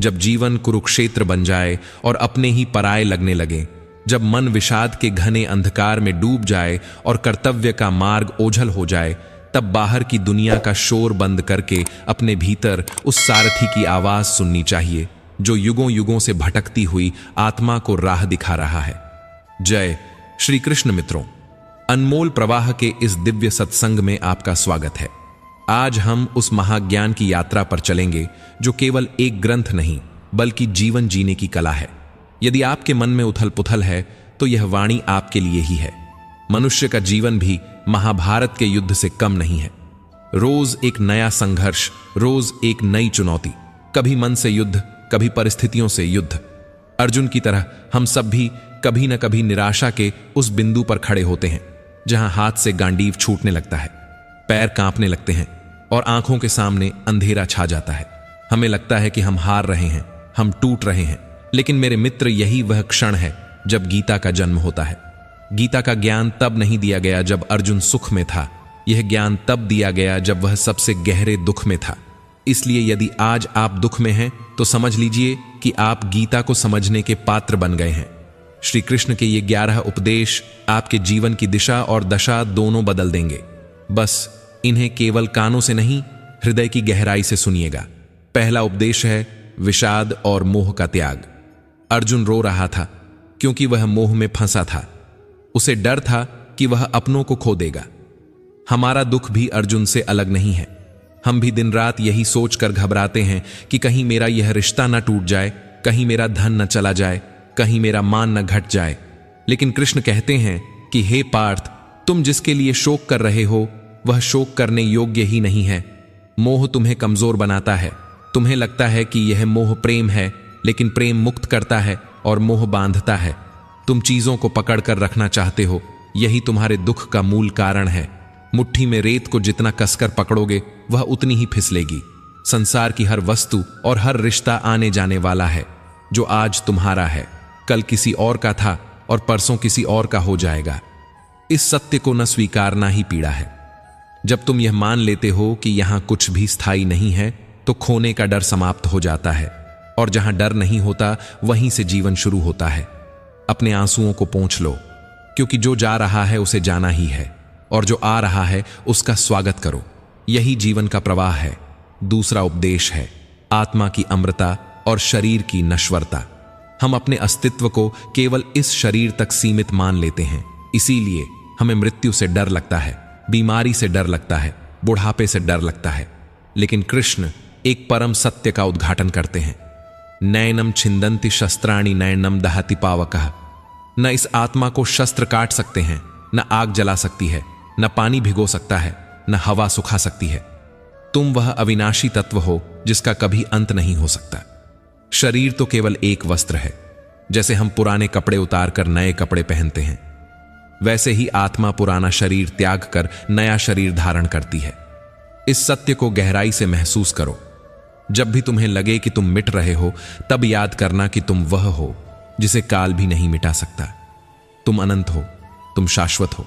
जब जीवन कुरुक्षेत्र बन जाए और अपने ही पराये लगने लगे, जब मन विषाद के घने अंधकार में डूब जाए और कर्तव्य का मार्ग ओझल हो जाए, तब बाहर की दुनिया का शोर बंद करके अपने भीतर उस सारथी की आवाज सुननी चाहिए जो युगों युगों से भटकती हुई आत्मा को राह दिखा रहा है। जय श्री कृष्ण। मित्रों, अनमोल प्रवाह के इस दिव्य सत्संग में आपका स्वागत है। आज हम उस महाज्ञान की यात्रा पर चलेंगे जो केवल एक ग्रंथ नहीं बल्कि जीवन जीने की कला है। यदि आपके मन में उथल पुथल है तो यह वाणी आपके लिए ही है। मनुष्य का जीवन भी महाभारत के युद्ध से कम नहीं है। रोज एक नया संघर्ष, रोज एक नई चुनौती, कभी मन से युद्ध, कभी परिस्थितियों से युद्ध। अर्जुन की तरह हम सब भी कभी न कभी निराशा के उस बिंदु पर खड़े होते हैं जहां हाथ से गांडीव छूटने लगता है, पैर कांपने लगते हैं और आंखों के सामने अंधेरा छा जाता है। हमें लगता है कि हम हार रहे हैं, हम टूट रहे हैं। लेकिन मेरे मित्र, यही वह क्षण है जब गीता का जन्म होता है। गीता का ज्ञान तब नहीं दिया गया जब अर्जुन सुख में था, यह ज्ञान तब दिया गया जब वह सबसे गहरे दुख में था। इसलिए यदि आज आप दुख में हैं तो समझ लीजिए कि आप गीता को समझने के पात्र बन गए हैं। श्री कृष्ण के ये 11 उपदेश आपके जीवन की दिशा और दशा दोनों बदल देंगे। बस इन्हें केवल कानों से नहीं, हृदय की गहराई से सुनिएगा। पहला उपदेश है विषाद और मोह का त्याग। अर्जुन रो रहा था क्योंकि वह मोह में फंसा था। उसे डर था कि वह अपनों को खो देगा। हमारा दुख भी अर्जुन से अलग नहीं है। हम भी दिन रात यही सोचकर घबराते हैं कि कहीं मेरा यह रिश्ता न टूट जाए, कहीं मेरा धन न चला जाए, कहीं मेरा मान न घट जाए। लेकिन कृष्ण कहते हैं कि हे पार्थ, तुम जिसके लिए शोक कर रहे हो वह शोक करने योग्य ही नहीं है। मोह तुम्हें कमजोर बनाता है। तुम्हें लगता है कि यह मोह प्रेम है, लेकिन प्रेम मुक्त करता है और मोह बांधता है। तुम चीजों को पकड़कर रखना चाहते हो, यही तुम्हारे दुख का मूल कारण है। मुट्ठी में रेत को जितना कसकर पकड़ोगे वह उतनी ही फिसलेगी। संसार की हर वस्तु और हर रिश्ता आने जाने वाला है। जो आज तुम्हारा है कल किसी और का था और परसों किसी और का हो जाएगा। इस सत्य को न स्वीकारना ही पीड़ा है। जब तुम यह मान लेते हो कि यहां कुछ भी स्थायी नहीं है तो खोने का डर समाप्त हो जाता है, और जहां डर नहीं होता वहीं से जीवन शुरू होता है। अपने आंसुओं को पोंछ लो, क्योंकि जो जा रहा है उसे जाना ही है, और जो आ रहा है उसका स्वागत करो। यही जीवन का प्रवाह है। दूसरा उपदेश है आत्मा की अमरता और शरीर की नश्वरता। हम अपने अस्तित्व को केवल इस शरीर तक सीमित मान लेते हैं। इसीलिए हमें मृत्यु से डर लगता है, बीमारी से डर लगता है, बुढ़ापे से डर लगता है। लेकिन कृष्ण एक परम सत्य का उद्घाटन करते हैं। नैनम छिंदंति शस्त्राणि नैनम दहति पावकः। न इस आत्मा को शस्त्र काट सकते हैं, न आग जला सकती है, न पानी भिगो सकता है, न हवा सुखा सकती है। तुम वह अविनाशी तत्व हो जिसका कभी अंत नहीं हो सकता। शरीर तो केवल एक वस्त्र है। जैसे हम पुराने कपड़े उतार कर नए कपड़े पहनते हैं, वैसे ही आत्मा पुराना शरीर त्याग कर नया शरीर धारण करती है। इस सत्य को गहराई से महसूस करो। जब भी तुम्हें लगे कि तुम मिट रहे हो, तब याद करना कि तुम वह हो जिसे काल भी नहीं मिटा सकता। तुम अनंत हो, तुम शाश्वत हो।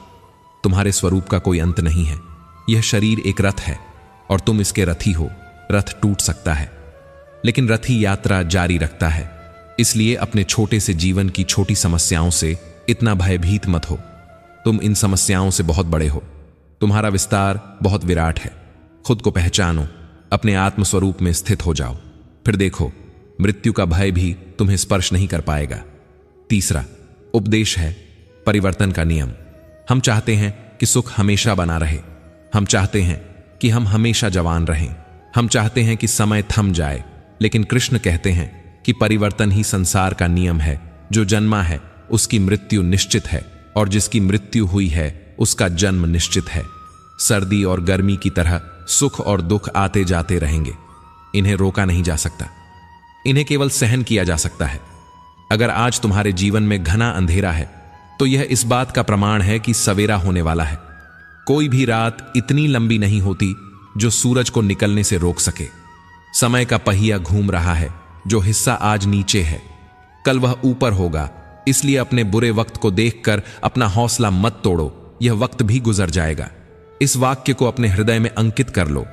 तुम्हारे स्वरूप का कोई अंत नहीं है। यह शरीर एक रथ है और तुम इसके रथी हो। रथ टूट सकता है, लेकिन रथी यात्रा जारी रखता है। इसलिए अपने छोटे से जीवन की छोटी समस्याओं से इतना भयभीत मत हो। तुम इन समस्याओं से बहुत बड़े हो। तुम्हारा विस्तार बहुत विराट है। खुद को पहचानो, अपने आत्मस्वरूप में स्थित हो जाओ। फिर देखो, मृत्यु का भय भी तुम्हें स्पर्श नहीं कर पाएगा। तीसरा उपदेश है परिवर्तन का नियम। हम चाहते हैं कि सुख हमेशा बना रहे। हम चाहते हैं कि हम हमेशा जवान रहें। हम चाहते हैं कि समय थम जाए। लेकिन कृष्ण कहते हैं कि परिवर्तन ही संसार का नियम है। जो जन्मा है उसकी मृत्यु निश्चित है, और जिसकी मृत्यु हुई है उसका जन्म निश्चित है। सर्दी और गर्मी की तरह सुख और दुख आते जाते रहेंगे। इन्हें रोका नहीं जा सकता, इन्हें केवल सहन किया जा सकता है। अगर आज तुम्हारे जीवन में घना अंधेरा है तो यह इस बात का प्रमाण है कि सवेरा होने वाला है। कोई भी रात इतनी लंबी नहीं होती जो सूरज को निकलने से रोक सके। समय का पहिया घूम रहा है। जो हिस्सा आज नीचे है कल वह ऊपर होगा। इसलिए अपने बुरे वक्त को देखकर अपना हौसला मत तोड़ो। यह वक्त भी गुजर जाएगा। इस वाक्य को अपने हृदय में अंकित कर लो।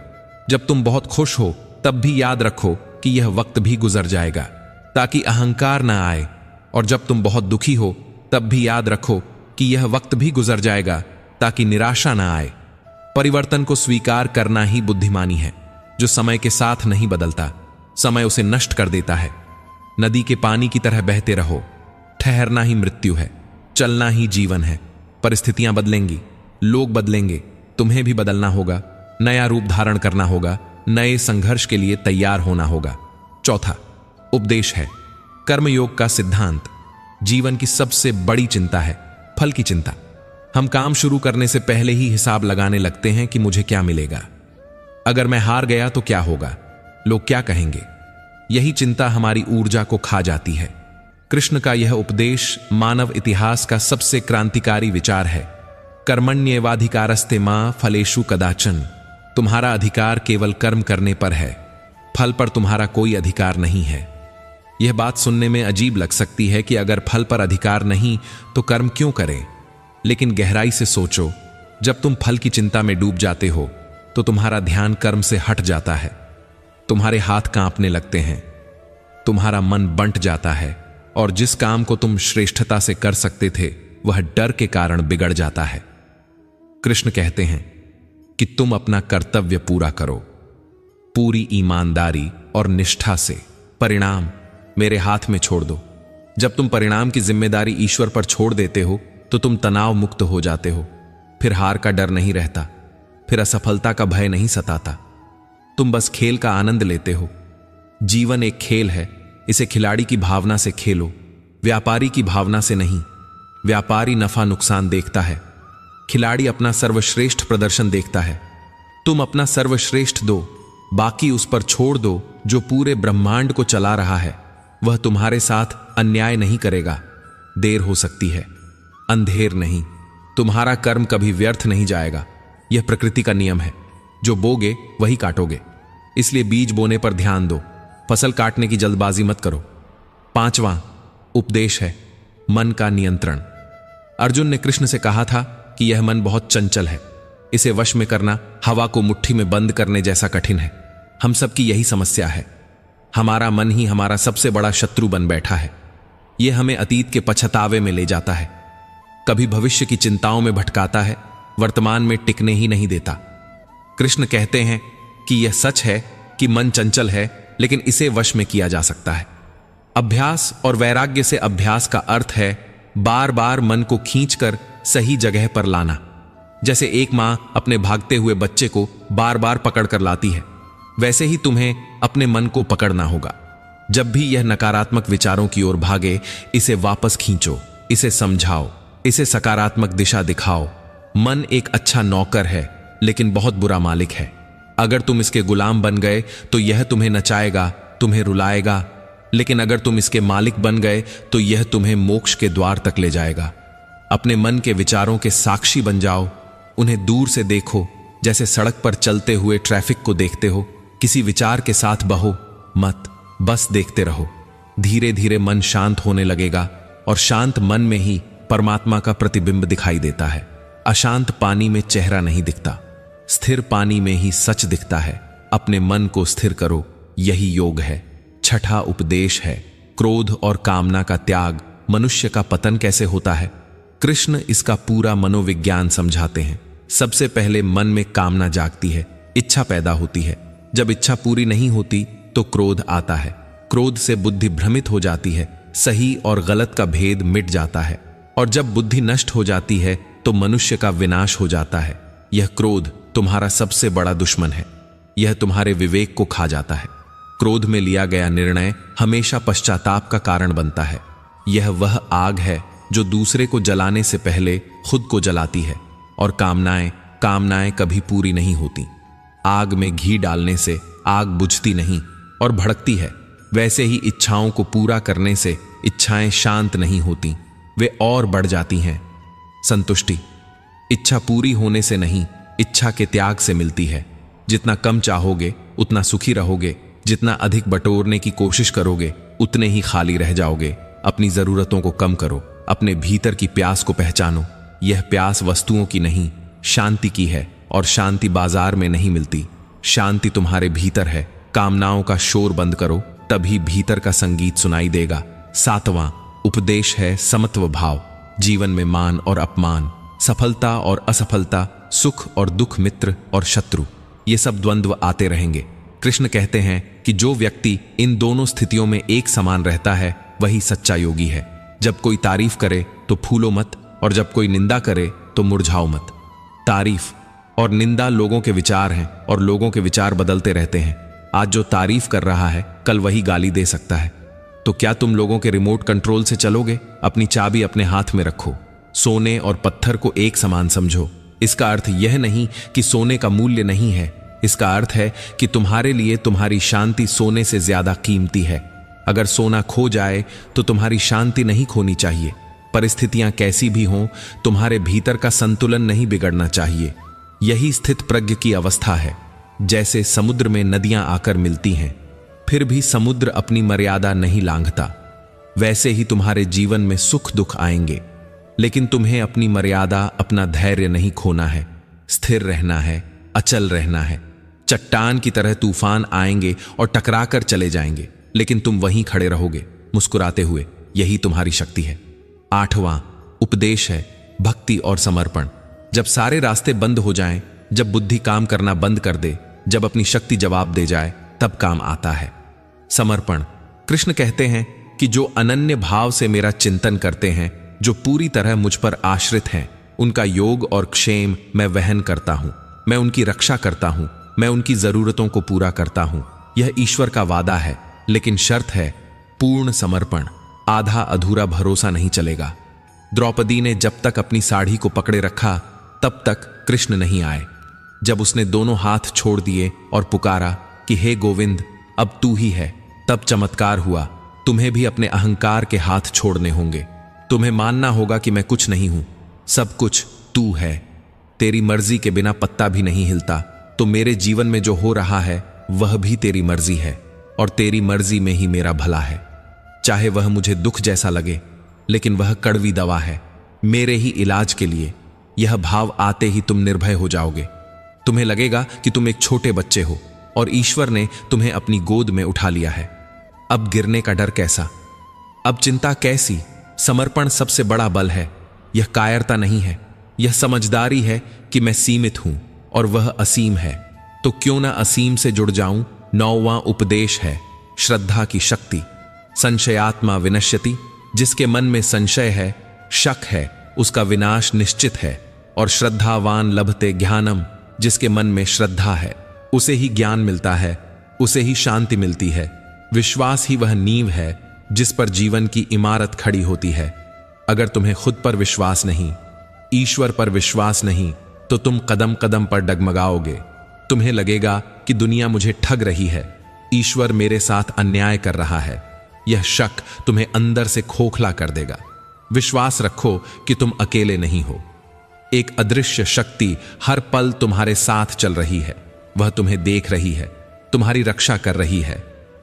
जब तुम बहुत खुश हो तब भी याद रखो कि यह वक्त भी गुजर जाएगा, ताकि अहंकार ना आए। और जब तुम बहुत दुखी हो तब भी याद रखो कि यह वक्त भी गुजर जाएगा, ताकि निराशा ना आए। परिवर्तन को स्वीकार करना ही बुद्धिमानी है, जो समय के साथ नहीं बदलता, समय उसे नष्ट कर देता है। नदी के पानी की तरह बहते रहो। ठहरना ही मृत्यु है, चलना ही जीवन है। परिस्थितियां बदलेंगी, लोग बदलेंगे, तुम्हें भी बदलना होगा, नया रूप धारण करना होगा, नए संघर्ष के लिए तैयार होना होगा। चौथा उपदेश है कर्मयोग का सिद्धांत। जीवन की सबसे बड़ी चिंता है फल की चिंता। हम काम शुरू करने से पहले ही हिसाब लगाने लगते हैं कि मुझे क्या मिलेगा, अगर मैं हार गया तो क्या होगा, लोग क्या कहेंगे। यही चिंता हमारी ऊर्जा को खा जाती है। कृष्ण का यह उपदेश मानव इतिहास का सबसे क्रांतिकारी विचार है। कर्मण्येवाधिकारस्ते मां फलेषु कदाचन। तुम्हारा अधिकार केवल कर्म करने पर है, फल पर तुम्हारा कोई अधिकार नहीं है। यह बात सुनने में अजीब लग सकती है कि अगर फल पर अधिकार नहीं तो कर्म क्यों करें, लेकिन गहराई से सोचो, जब तुम फल की चिंता में डूब जाते हो तो तुम्हारा ध्यान कर्म से हट जाता है। तुम्हारे हाथ कांपने लगते हैं, तुम्हारा मन बंट जाता है, और जिस काम को तुम श्रेष्ठता से कर सकते थे वह डर के कारण बिगड़ जाता है। कृष्ण कहते हैं कि तुम अपना कर्तव्य पूरा करो, पूरी ईमानदारी और निष्ठा से। परिणाम मेरे हाथ में छोड़ दो। जब तुम परिणाम की जिम्मेदारी ईश्वर पर छोड़ देते हो तो तुम तनाव मुक्त हो जाते हो। फिर हार का डर नहीं रहता, फिर असफलता का भय नहीं सताता। तुम बस खेल का आनंद लेते हो। जीवन एक खेल है, इसे खिलाड़ी की भावना से खेलो, व्यापारी की भावना से नहीं। व्यापारी नफा नुकसान देखता है, खिलाड़ी अपना सर्वश्रेष्ठ प्रदर्शन देखता है। तुम अपना सर्वश्रेष्ठ दो, बाकी उस पर छोड़ दो जो पूरे ब्रह्मांड को चला रहा है। वह तुम्हारे साथ अन्याय नहीं करेगा। देर हो सकती है, अंधेर नहीं। तुम्हारा कर्म कभी व्यर्थ नहीं जाएगा। यह प्रकृति का नियम है, जो बोगे वही काटोगे। इसलिए बीज बोने पर ध्यान दो, फसल काटने की जल्दबाजी मत करो। पांचवां उपदेश है मन का नियंत्रण। अर्जुन ने कृष्ण से कहा था कि यह मन बहुत चंचल है, इसे वश में करना हवा को मुट्ठी में बंद करने जैसा कठिन है। हम सबकी यही समस्या है। हमारा मन ही हमारा सबसे बड़ा शत्रु बन बैठा है। यह हमें अतीत के पछतावे में ले जाता है, कभी भविष्य की चिंताओं में भटकाता है, वर्तमान में टिकने ही नहीं देता। कृष्ण कहते हैं कि यह सच है कि मन चंचल है, लेकिन इसे वश में किया जा सकता है। अभ्यास और वैराग्य से अभ्यास का अर्थ है बार बार मन को खींचकर सही जगह पर लाना। जैसे एक मां अपने भागते हुए बच्चे को बार बार पकड़कर लाती है, वैसे ही तुम्हें अपने मन को पकड़ना होगा। जब भी यह नकारात्मक विचारों की ओर भागे, इसे वापस खींचो, इसे समझाओ, इसे सकारात्मक दिशा दिखाओ। मन एक अच्छा नौकर है, लेकिन बहुत बुरा मालिक है। अगर तुम इसके गुलाम बन गए तो यह तुम्हें नचाएगा, तुम्हें रुलाएगा, लेकिन अगर तुम इसके मालिक बन गए तो यह तुम्हें मोक्ष के द्वार तक ले जाएगा। अपने मन के विचारों के साक्षी बन जाओ, उन्हें दूर से देखो, जैसे सड़क पर चलते हुए ट्रैफिक को देखते हो। किसी विचार के साथ बहो मत, बस देखते रहो। धीरे धीरे मन शांत होने लगेगा, और शांत मन में ही परमात्मा का प्रतिबिंब दिखाई देता है। अशांत पानी में चेहरा नहीं दिखता, स्थिर पानी में ही सच दिखता है। अपने मन को स्थिर करो, यही योग है। छठा उपदेश है क्रोध और कामना का त्याग। मनुष्य का पतन कैसे होता है, कृष्ण इसका पूरा मनोविज्ञान समझाते हैं। सबसे पहले मन में कामना जागती है, इच्छा पैदा होती है। जब इच्छा पूरी नहीं होती तो क्रोध आता है। क्रोध से बुद्धि भ्रमित हो जाती है, सही और गलत का भेद मिट जाता है, और जब बुद्धि नष्ट हो जाती है तो मनुष्य का विनाश हो जाता है। यह क्रोध तुम्हारा सबसे बड़ा दुश्मन है। यह तुम्हारे विवेक को खा जाता है। क्रोध में लिया गया निर्णय हमेशा पश्चाताप का कारण बनता है। यह वह आग है जो दूसरे को जलाने से पहले खुद को जलाती है। और कामनाएं कभी पूरी नहीं होती। आग में घी डालने से आग बुझती नहीं और भड़कती है। वैसे ही इच्छाओं को पूरा करने से इच्छाएं शांत नहीं होती, वे और बढ़ जाती हैं। संतुष्टि इच्छा पूरी होने से नहीं, इच्छा के त्याग से मिलती है। जितना कम चाहोगे उतना सुखी रहोगे, जितना अधिक बटोरने की कोशिश करोगे उतने ही खाली रह जाओगे। अपनी जरूरतों को कम करो, अपने भीतर की प्यास को पहचानो। यह प्यास वस्तुओं की नहीं, शांति की है, और शांति बाजार में नहीं मिलती। शांति तुम्हारे भीतर है, कामनाओं का शोर बंद करो, तभी भीतर का संगीत सुनाई देगा। 7वां उपदेश है समत्व भाव। जीवन में मान और अपमान, सफलता और असफलता, सुख और दुख, मित्र और शत्रु, ये सब द्वंद्व आते रहेंगे। कृष्ण कहते हैं कि जो व्यक्ति इन दोनों स्थितियों में एक समान रहता है वही सच्चा योगी है। जब कोई तारीफ करे तो फूलो मत, और जब कोई निंदा करे तो मुरझाओ मत। तारीफ और निंदा लोगों के विचार हैं, और लोगों के विचार बदलते रहते हैं। आज जो तारीफ कर रहा है कल वही गाली दे सकता है। तो क्या तुम लोगों के रिमोट कंट्रोल से चलोगे? अपनी चाबी अपने हाथ में रखो। सोने और पत्थर को एक समान समझो। इसका अर्थ यह नहीं कि सोने का मूल्य नहीं है, इसका अर्थ है कि तुम्हारे लिए तुम्हारी शांति सोने से ज्यादा कीमती है। अगर सोना खो जाए तो तुम्हारी शांति नहीं खोनी चाहिए। परिस्थितियां कैसी भी हों, तुम्हारे भीतर का संतुलन नहीं बिगड़ना चाहिए। यही स्थित प्रज्ञ की अवस्था है। जैसे समुद्र में नदियां आकर मिलती हैं, फिर भी समुद्र अपनी मर्यादा नहीं लांघता, वैसे ही तुम्हारे जीवन में सुख दुख आएंगे, लेकिन तुम्हें अपनी मर्यादा, अपना धैर्य नहीं खोना है। स्थिर रहना है, अचल रहना है। चट्टान की तरह तूफान आएंगे और टकरा कर चले जाएंगे, लेकिन तुम वहीं खड़े रहोगे मुस्कुराते हुए। यही तुम्हारी शक्ति है। 8वां उपदेश है भक्ति और समर्पण। जब सारे रास्ते बंद हो जाएं, जब बुद्धि काम करना बंद कर दे, जब अपनी शक्ति जवाब दे जाए, तब काम आता है समर्पण। कृष्ण कहते हैं कि जो अनन्य भाव से मेरा चिंतन करते हैं, जो पूरी तरह मुझ पर आश्रित हैं, उनका योग और क्षेम मैं वहन करता हूं। मैं उनकी रक्षा करता हूं, मैं उनकी जरूरतों को पूरा करता हूं। यह ईश्वर का वादा है, लेकिन शर्त है पूर्ण समर्पण। आधा अधूरा भरोसा नहीं चलेगा। द्रौपदी ने जब तक अपनी साड़ी को पकड़े रखा, तब तक कृष्ण नहीं आए। जब उसने दोनों हाथ छोड़ दिए और पुकारा कि हे गोविंद, अब तू ही है, तब चमत्कार हुआ। तुम्हें भी अपने अहंकार के हाथ छोड़ने होंगे। तुम्हें मानना होगा कि मैं कुछ नहीं हूं, सब कुछ तू है। तेरी मर्जी के बिना पत्ता भी नहीं हिलता, तो मेरे जीवन में जो हो रहा है वह भी तेरी मर्जी है, और तेरी मर्जी में ही मेरा भला है। चाहे वह मुझे दुख जैसा लगे, लेकिन वह कड़वी दवा है मेरे ही इलाज के लिए। यह भाव आते ही तुम निर्भय हो जाओगे। तुम्हें लगेगा कि तुम एक छोटे बच्चे हो और ईश्वर ने तुम्हें अपनी गोद में उठा लिया है। अब गिरने का डर कैसा, अब चिंता कैसी? समर्पण सबसे बड़ा बल है। यह कायरता नहीं है, यह समझदारी है कि मैं सीमित हूं और वह असीम है, तो क्यों ना असीम से जुड़ जाऊं। 9वां उपदेश है श्रद्धा की शक्ति। संशयात्मा विनश्यति। जिसके मन में संशय है, शक है, उसका विनाश निश्चित है। और श्रद्धावान लभते ज्ञानम। जिसके मन में श्रद्धा है, उसे ही ज्ञान मिलता है, उसे ही शांति मिलती है। विश्वास ही वह नींव है जिस पर जीवन की इमारत खड़ी होती है। अगर तुम्हें खुद पर विश्वास नहीं, ईश्वर पर विश्वास नहीं, तो तुम कदम कदम पर डगमगाओगे। तुम्हें लगेगा कि दुनिया मुझे ठग रही है, ईश्वर मेरे साथ अन्याय कर रहा है। यह शक तुम्हें अंदर से खोखला कर देगा। विश्वास रखो कि तुम अकेले नहीं हो। एक अदृश्य शक्ति हर पल तुम्हारे साथ चल रही है। वह तुम्हें देख रही है, तुम्हारी रक्षा कर रही है।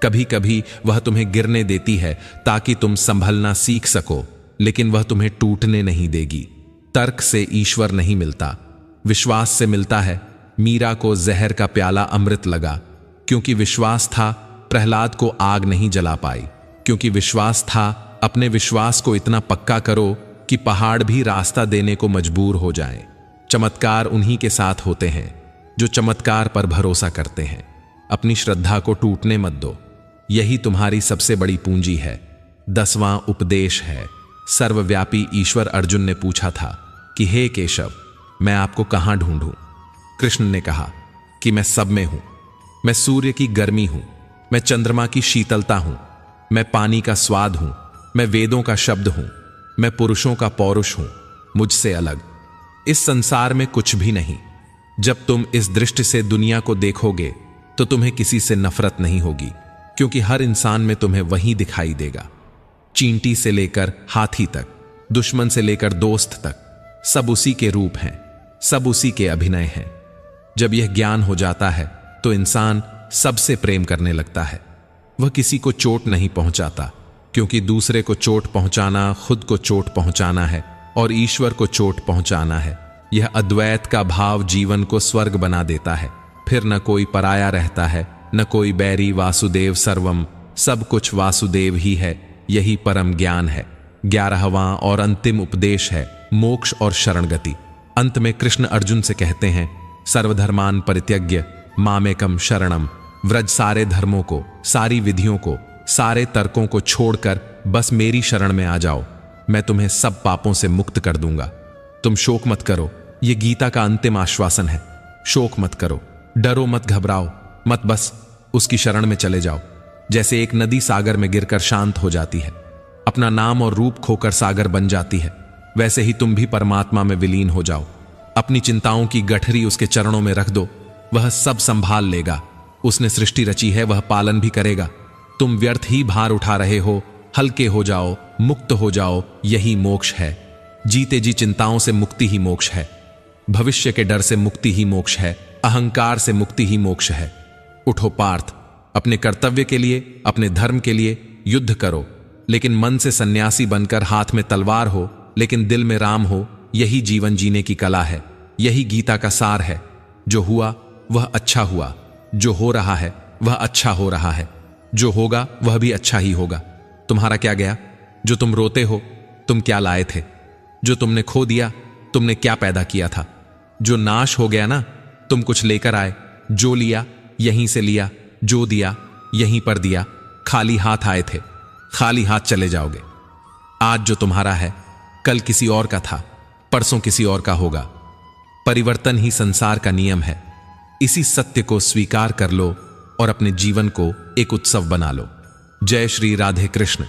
कभी कभी वह तुम्हें गिरने देती है ताकि तुम संभलना सीख सको, लेकिन वह तुम्हें टूटने नहीं देगी। तर्क से ईश्वर नहीं मिलता, विश्वास से मिलता है। मीरा को जहर का प्याला अमृत लगा, क्योंकि विश्वास था। प्रहलाद को आग नहीं जला पाई, क्योंकि विश्वास था। अपने विश्वास को इतना पक्का करो कि पहाड़ भी रास्ता देने को मजबूर हो जाएं। चमत्कार उन्हीं के साथ होते हैं जो चमत्कार पर भरोसा करते हैं। अपनी श्रद्धा को टूटने मत दो, यही तुम्हारी सबसे बड़ी पूंजी है। 10वां उपदेश है सर्वव्यापी ईश्वर। अर्जुन ने पूछा था कि हे केशव, मैं आपको कहां ढूंढूं? कृष्ण ने कहा कि मैं सब में हूं। मैं सूर्य की गर्मी हूं, मैं चंद्रमा की शीतलता हूं, मैं पानी का स्वाद हूं, मैं वेदों का शब्द हूं, मैं पुरुषों का पौरुष हूं। मुझसे अलग इस संसार में कुछ भी नहीं। जब तुम इस दृष्टि से दुनिया को देखोगे तो तुम्हें किसी से नफरत नहीं होगी, क्योंकि हर इंसान में तुम्हें वही दिखाई देगा। चींटी से लेकर हाथी तक, दुश्मन से लेकर दोस्त तक, सब उसी के रूप हैं, सब उसी के अभिनय हैं। जब यह ज्ञान हो जाता है तो इंसान सबसे प्रेम करने लगता है। वह किसी को चोट नहीं पहुंचाता, क्योंकि दूसरे को चोट पहुंचाना खुद को चोट पहुंचाना है और ईश्वर को चोट पहुंचाना है। यह अद्वैत का भाव जीवन को स्वर्ग बना देता है। फिर न कोई पराया रहता है, न कोई बैरी, वासुदेव सर्वम, सब कुछ वासुदेव ही है, यही परम ज्ञान है। 11वां और अंतिम उपदेश है मोक्ष और शरण गति। अंत में कृष्ण अर्जुन से कहते हैं, सर्वधर्मान परित्यज्य मामेकम शरणम, व्रज सारे धर्मों को, सारी विधियों को, सारे तर्कों को छोड़कर बस मेरी शरण में आ जाओ, मैं तुम्हें सब पापों से मुक्त कर दूंगा। तुम शोक मत करो, ये गीता का अंतिम आश्वासन है। शोक मत करो, डरो मत, घबराओ मत, बस उसकी शरण में चले जाओ। जैसे एक नदी सागर में गिरकर शांत हो जाती है, अपना नाम और रूप खोकर सागर बन जाती है, वैसे ही तुम भी परमात्मा में विलीन हो जाओ। अपनी चिंताओं की गठरी उसके चरणों में रख दो, वह सब संभाल लेगा। उसने सृष्टि रची है, वह पालन भी करेगा। तुम व्यर्थ ही भार उठा रहे हो, हल्के हो जाओ, मुक्त हो जाओ, यही मोक्ष है। जीते जी चिंताओं से मुक्ति ही मोक्ष है। भविष्य के डर से मुक्ति ही मोक्ष है। अहंकार से मुक्ति ही मोक्ष है। उठो पार्थ, अपने कर्तव्य के लिए, अपने धर्म के लिए युद्ध करो, लेकिन मन से सन्यासी बनकर हाथ में तलवार हो, लेकिन दिल में राम हो। यही जीवन जीने की कला है, यही गीता का सार है। जो हुआ वह अच्छा हुआ, जो हो रहा है वह अच्छा हो रहा है, जो होगा वह भी अच्छा ही होगा। तुम्हारा क्या गया? जो तुम रोते हो, तुम क्या लाए थे? जो तुमने खो दिया, तुमने क्या पैदा किया था? जो नाश हो गया ना, तुम कुछ लेकर आए। जो लिया यहीं से लिया, जो दिया यहीं पर दिया। खाली हाथ आए थे, खाली हाथ चले जाओगे। आज जो तुम्हारा है, कल किसी और का था, परसों किसी और का होगा। परिवर्तन ही संसार का नियम है। इसी सत्य को स्वीकार कर लो और अपने जीवन को एक उत्सव बना लो। जय श्री राधे कृष्ण।